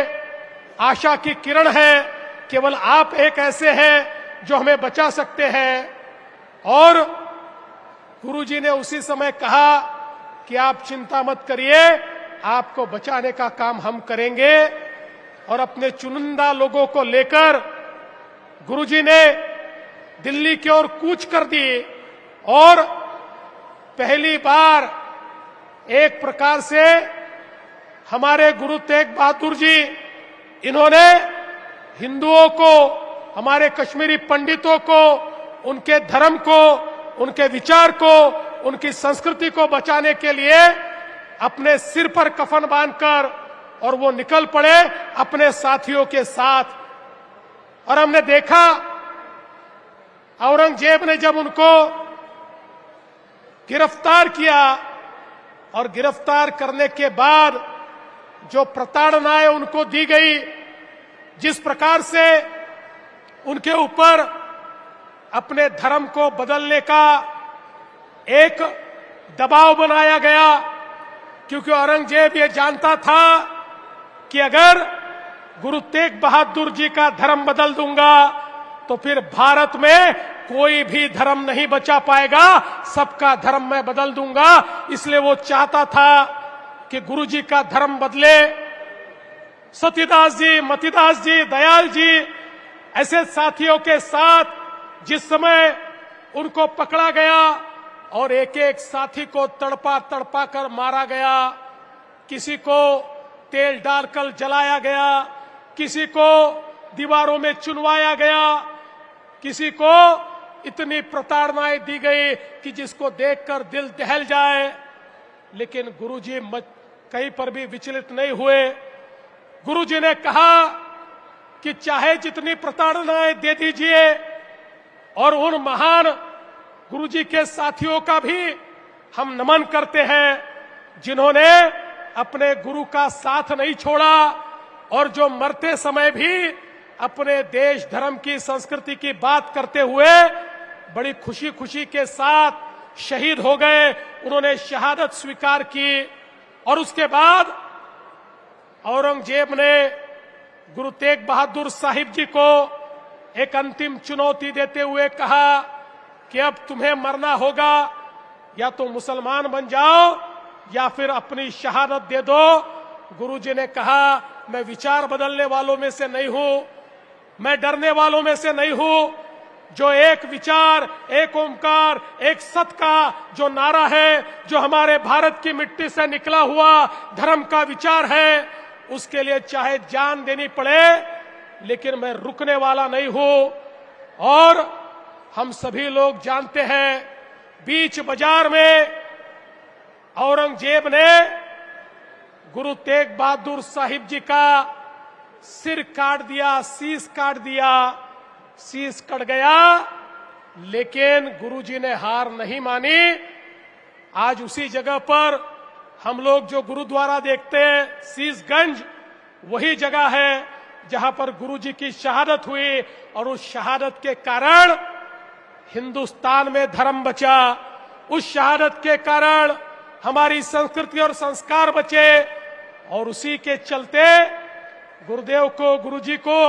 आशा की किरण है, केवल आप एक ऐसे हैं जो हमें बचा सकते हैं। और गुरुजी ने उसी समय कहा कि आप चिंता मत करिए, आपको बचाने का काम हम करेंगे। और अपने चुनिंदा लोगों को लेकर गुरुजी ने दिल्ली की ओर कूच कर दी, और पहली बार एक प्रकार से हमारे गुरु तेग बहादुर जी, इन्होंने हिंदुओं को, हमारे कश्मीरी पंडितों को, उनके धर्म को, उनके विचार को, उनकी संस्कृति को बचाने के लिए अपने सिर पर कफन बांधकर, और वो निकल पड़े अपने साथियों के साथ। और हमने देखा औरंगजेब ने जब उनको गिरफ्तार किया, और गिरफ्तार करने के बाद जो प्रताड़नाएं उनको दी गई, जिस प्रकार से उनके ऊपर अपने धर्म को बदलने का एक दबाव बनाया गया, क्योंकि औरंगजेब ये जानता था कि अगर गुरु तेग बहादुर जी का धर्म बदल दूंगा तो फिर भारत में कोई भी धर्म नहीं बचा पाएगा, सबका धर्म मैं बदल दूंगा। इसलिए वो चाहता था कि गुरुजी का धर्म बदले। सतीदास जी, मतीदास जी, दयाल जी ऐसे साथियों के साथ जिस समय उनको पकड़ा गया और एक एक साथी को तड़पा तड़पा कर मारा गया, किसी को तेल डालकर जलाया गया, किसी को दीवारों में चुनवाया गया, किसी को इतनी प्रताड़नाएं दी गई कि जिसको देखकर दिल दहल जाए, लेकिन गुरुजी कहीं पर भी विचलित नहीं हुए। गुरुजी ने कहा कि चाहे जितनी प्रताड़नाएं दे दीजिए, और उन महान गुरुजी के साथियों का भी हम नमन करते हैं जिन्होंने अपने गुरु का साथ नहीं छोड़ा और जो मरते समय भी अपने देश धर्म की संस्कृति की बात करते हुए बड़ी खुशी खुशी के साथ शहीद हो गए। उन्होंने शहादत स्वीकार की और उसके बाद औरंगजेब ने गुरु तेग बहादुर साहिब जी को एक अंतिम चुनौती देते हुए कहा कि अब तुम्हें मरना होगा, या तो मुसलमान बन जाओ या फिर अपनी शहादत दे दो। गुरुजी ने कहा, मैं विचार बदलने वालों में से नहीं हूं, मैं डरने वालों में से नहीं हूं। जो एक विचार, एक ओंकार, एक सत का जो नारा है, जो हमारे भारत की मिट्टी से निकला हुआ धर्म का विचार है, उसके लिए चाहे जान देनी पड़े, लेकिन मैं रुकने वाला नहीं हूं। और हम सभी लोग जानते हैं, बीच बाजार में औरंगजेब ने गुरु तेग बहादुर साहिब जी का सिर काट दिया, शीश काट दिया, शीश कट गया, लेकिन गुरुजी ने हार नहीं मानी। आज उसी जगह पर हम लोग जो गुरुद्वारा देखते हैं, शीशगंज, वही जगह है जहां पर गुरुजी की शहादत हुई, और उस शहादत के कारण हिंदुस्तान में धर्म बचा। उस शहादत के कारण हमारी संस्कृति और संस्कार बचे, और उसी के चलते गुरुदेव को, गुरुजी को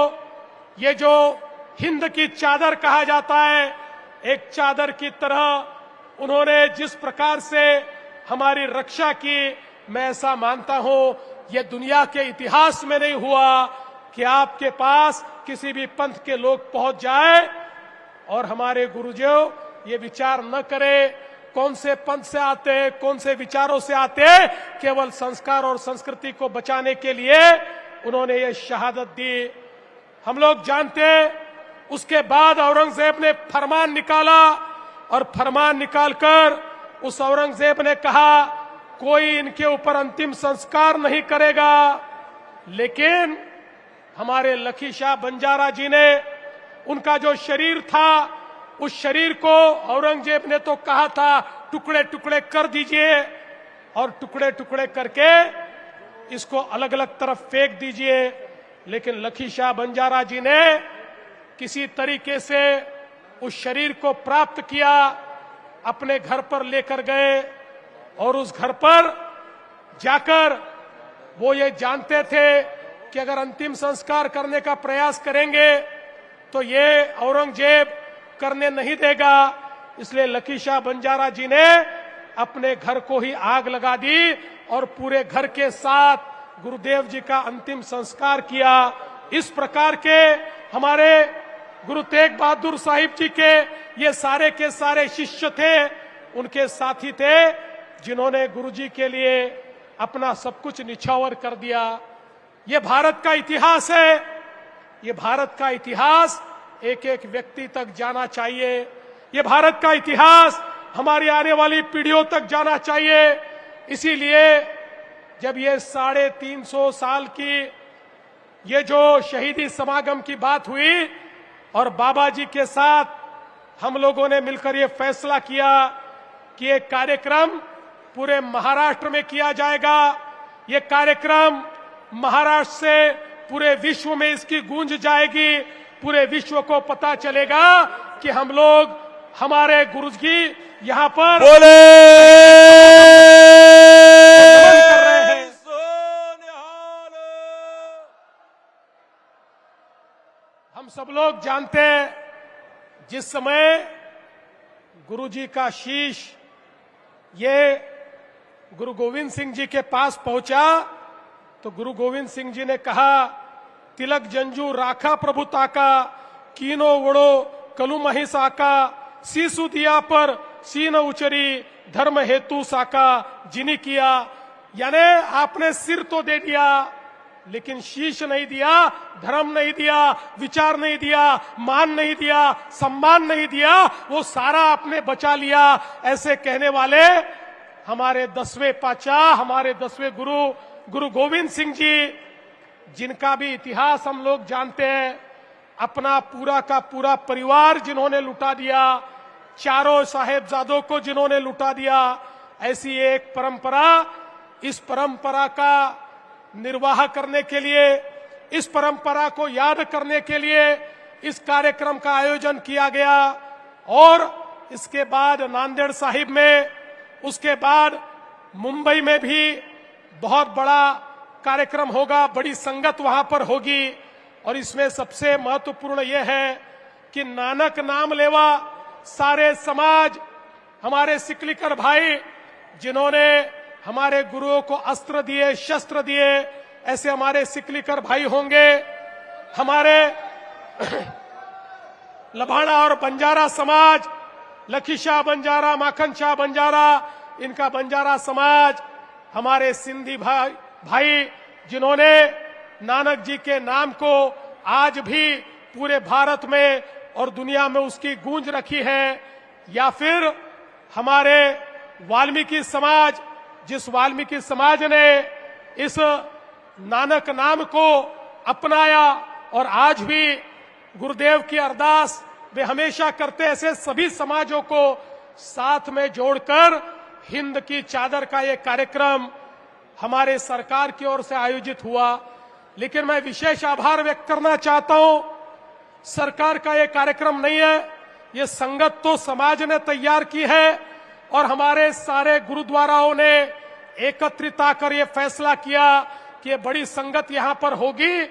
ये जो हिंद की चादर कहा जाता है, एक चादर की तरह उन्होंने जिस प्रकार से हमारी रक्षा की, मैं ऐसा मानता हूं ये दुनिया के इतिहास में नहीं हुआ कि आपके पास किसी भी पंथ के लोग पहुंच जाए और हमारे गुरुदेव ये विचार न करे कौन से पंथ से आते हैं, कौन से विचारों से आते हैं, केवल संस्कार और संस्कृति को बचाने के लिए उन्होंने ये शहादत दी। हम लोग जानते हैं, उसके बाद औरंगजेब ने फरमान निकाला, और फरमान निकालकर उस औरंगजेब ने कहा कोई इनके ऊपर अंतिम संस्कार नहीं करेगा। लेकिन हमारे लखी शाह बंजारा जी ने उनका जो शरीर था, उस शरीर को औरंगजेब ने तो कहा था टुकड़े टुकड़े कर दीजिए, और टुकड़े टुकड़े करके इसको अलग अलग तरफ फेंक दीजिए। लेकिन लखी शाह बंजारा जी ने किसी तरीके से उस शरीर को प्राप्त किया, अपने घर पर लेकर गए, और उस घर पर जाकर वो ये जानते थे कि अगर अंतिम संस्कार करने का प्रयास करेंगे तो ये औरंगजेब करने नहीं देगा। इसलिए लखी शाह बंजारा जी ने अपने घर को ही आग लगा दी और पूरे घर के साथ गुरुदेव जी का अंतिम संस्कार किया। इस प्रकार के हमारे गुरु तेग बहादुर साहिब जी के ये सारे के सारे शिष्य थे, उनके साथी थे, जिन्होंने गुरुजी के लिए अपना सब कुछ निछावर कर दिया। ये भारत का इतिहास है। ये भारत का इतिहास एक एक व्यक्ति तक जाना चाहिए। ये भारत का इतिहास हमारी आने वाली पीढ़ियों तक जाना चाहिए। इसीलिए जब ये 350 साल की ये जो शहीदी समागम की बात हुई और बाबा जी के साथ हम लोगों ने मिलकर ये फैसला किया कि ये कार्यक्रम पूरे महाराष्ट्र में किया जाएगा। ये कार्यक्रम महाराष्ट्र से पूरे विश्व में इसकी गूंज जाएगी। पूरे विश्व को पता चलेगा कि हम लोग हमारे गुरु जी यहाँ पर बोले कर रहे हैं। हम सब लोग जानते हैं जिस समय गुरु जी का शीश ये गुरु गोविंद सिंह जी के पास पहुंचा तो गुरु गोविंद सिंह जी ने कहा, तिलक जंजू राखा प्रभुता का, कीनो वड़ो कलु महिषा का, सीसु दिया पर सीन उचरी, धर्म हेतु साका जिनी किया। यानी आपने सिर तो दे दिया लेकिन शीश नहीं दिया, धर्म नहीं दिया, विचार नहीं दिया, मान नहीं दिया, सम्मान नहीं दिया, वो सारा आपने बचा लिया। ऐसे कहने वाले हमारे 10वें पातशाह, हमारे 10वें गुरु गुरु गोविंद सिंह जी, जिनका भी इतिहास हम लोग जानते हैं, अपना पूरा का पूरा परिवार जिन्होंने लुटा दिया, चारों साहेबजादों को जिन्होंने लुटा दिया, ऐसी एक परंपरा, इस परंपरा का निर्वाह करने के लिए, इस परंपरा को याद करने के लिए इस कार्यक्रम का आयोजन किया गया। और इसके बाद नांदेड़ साहिब में, उसके बाद मुंबई में भी बहुत बड़ा कार्यक्रम होगा, बड़ी संगत वहां पर होगी। और इसमें सबसे महत्वपूर्ण यह है कि नानक नाम लेवा सारे समाज, हमारे सिकलीकर भाई जिन्होंने हमारे गुरुओं को अस्त्र दिए, शस्त्र दिए, ऐसे हमारे सिकलीकर भाई होंगे। हमारे लबाड़ा और बंजारा समाज, लखीशाह बंजारा, माखन शाह बंजारा, इनका बंजारा समाज, हमारे सिंधी भाई जिन्होंने नानक जी के नाम को आज भी पूरे भारत में और दुनिया में उसकी गूंज रखी है। या फिर हमारे वाल्मीकि समाज, जिस वाल्मीकि समाज ने इस नानक नाम को अपनाया और आज भी गुरुदेव की अरदास वे हमेशा करते, ऐसे सभी समाजों को साथ में जोड़कर हिंद की चादर का ये कार्यक्रम हमारे सरकार की ओर से आयोजित हुआ। लेकिन मैं विशेष आभार व्यक्त करना चाहता हूं, सरकार का ये कार्यक्रम नहीं है, ये संगत तो समाज ने तैयार की है और हमारे सारे गुरुद्वाराओं ने एकत्रित आकर ये फैसला किया कि ये बड़ी संगत यहां पर होगी।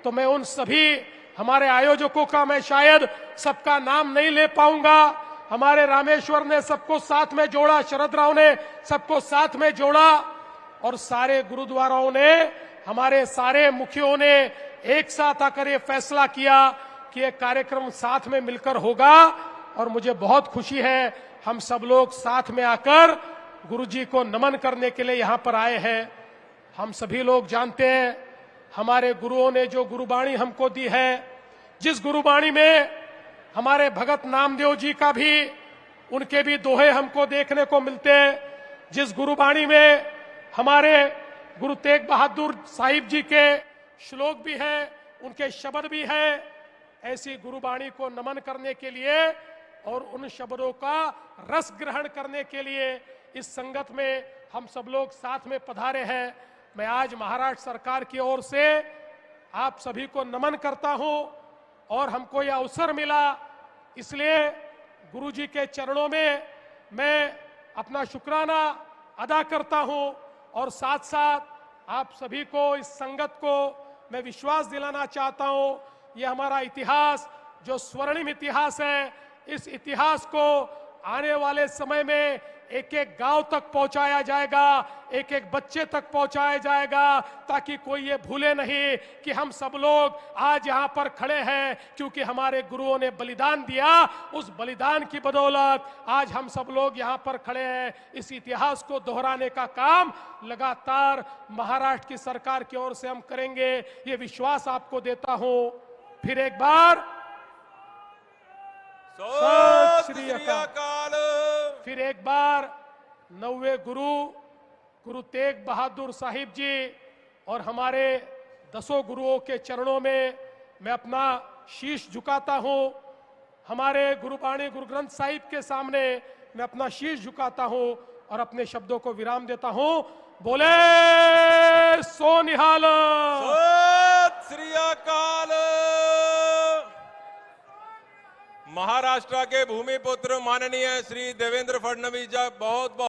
तो मैं उन सभी हमारे आयोजकों का मैं शायद सबका नाम नहीं ले पाऊंगा। हमारे रामेश्वर ने सबको साथ में जोड़ा, शरद राव ने सबको साथ में जोड़ा और सारे गुरुद्वाराओं ने, हमारे सारे मुखियों ने एक साथ आकर ये फैसला किया कि ये कार्यक्रम साथ में मिलकर होगा। और मुझे बहुत खुशी है, हम सब लोग साथ में आकर गुरुजी को नमन करने के लिए यहां पर आए हैं। हम सभी लोग जानते हैं हमारे गुरुओं ने जो गुरुबाणी हमको दी है, जिस गुरुबाणी में हमारे भगत नामदेव जी का भी, उनके भी दोहे हमको देखने को मिलते हैं, जिस गुरुबाणी में हमारे गुरु तेग बहादुर साहिब जी के श्लोक भी हैं, उनके शब्द भी हैं। ऐसी गुरुबाणी को नमन करने के लिए और उन शब्दों का रस ग्रहण करने के लिए इस संगत में हम सब लोग साथ में पधारे हैं। मैं आज महाराष्ट्र सरकार की ओर से आप सभी को नमन करता हूं और हमको यह अवसर मिला, इसलिए गुरुजी के चरणों में मैं अपना शुक्राना अदा करता हूं। और साथ साथ आप सभी को, इस संगत को मैं विश्वास दिलाना चाहता हूं, यह हमारा इतिहास जो स्वर्णिम इतिहास है, इस इतिहास को आने वाले समय में एक एक गांव तक पहुंचाया जाएगा, एक एक बच्चे तक पहुंचाया जाएगा, ताकि कोई ये भूले नहीं कि हम सब लोग आज यहाँ पर खड़े हैं क्योंकि हमारे गुरुओं ने बलिदान दिया। उस बलिदान की बदौलत आज हम सब लोग यहाँ पर खड़े हैं। इस इतिहास को दोहराने का काम लगातार महाराष्ट्र की सरकार की ओर से हम करेंगे, ये विश्वास आपको देता हूं। फिर एक बार सत श्री अकाल। फिर एक बार 9वें गुरु तेग बहादुर साहिब जी और हमारे 10 गुरुओं के चरणों में मैं अपना शीश झुकाता हूं। हमारे गुरुबाणी गुरु ग्रंथ साहिब के सामने मैं अपना शीश झुकाता हूं और अपने शब्दों को विराम देता हूं। बोले सो निहाल। सत श्री अकाल। महाराष्ट्र के भूमिपुत्र माननीय श्री देवेंद्र फडणवीस जी बहुत बहुत